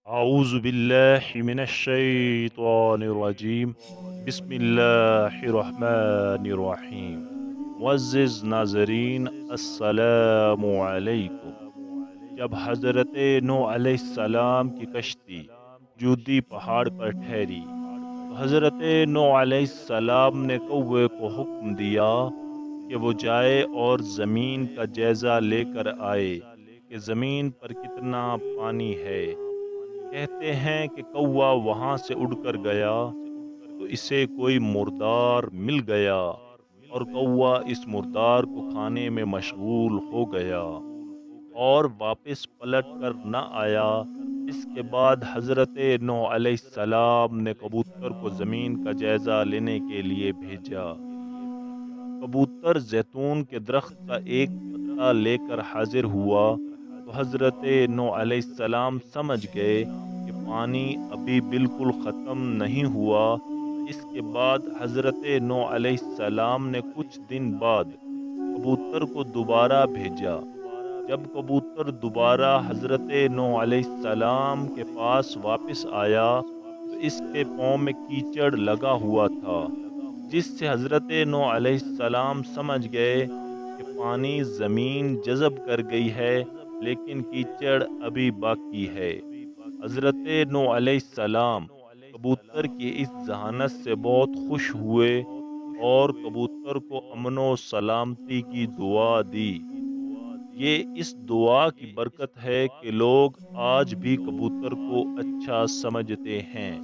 أعوذ بالله من الشيطان الرجیم بسم اللہ الرحمن الرحیم معزز ناظرین، السلام علیکم۔ جب حضرت نوح علیہ السلام کی کشتی جودی پہاڑ پر ٹھہری تو حضرت نوح علیہ السلام نے کوے کو حکم دیا کہ وہ جائے اور زمین کا جائزہ لے کر آئے کہ زمین پر کتنا پانی ہے۔ کہتے ہیں کہ کوا وہاں سے اڑ کر گیا تو اسے کوئی مردار مل گیا اور کوا اس مردار کو کھانے میں مشغول ہو گیا اور واپس پلٹ کر نہ آیا۔ اس کے بعد حضرت نوح علیہ السلام نے کبوتر کو زمین کا جائزہ لینے کے لیے بھیجا۔ کبوتر زیتون کے درخت کا ایک پتا لے کر حاضر ہوا تو حضرت نوح علیہ السلام سمجھ گئے کہ پانی ابھی بالکل ختم نہیں ہوا۔ اس کے بعد حضرت نوح علیہ السلام نے کچھ دن بعد کبوتر کو دوبارہ بھیجا۔ جب کبوتر دوبارہ حضرت نوح علیہ السلام کے پاس واپس آیا تو اس کے پاؤں میں کیچڑ لگا ہوا تھا، جس سے حضرت نوح علیہ السلام سمجھ گئے کہ پانی زمین جذب کر گئی ہے، لیکن کیچڑ ابھی باقی ہے۔ حضرت نوح علیہ السلام کبوتر کی اس ذہانت سے بہت خوش ہوئے اور کبوتر کو امن و سلامتی کی دعا دی۔ یہ اس دعا کی برکت ہے کہ لوگ آج بھی کبوتر کو اچھا سمجھتے ہیں۔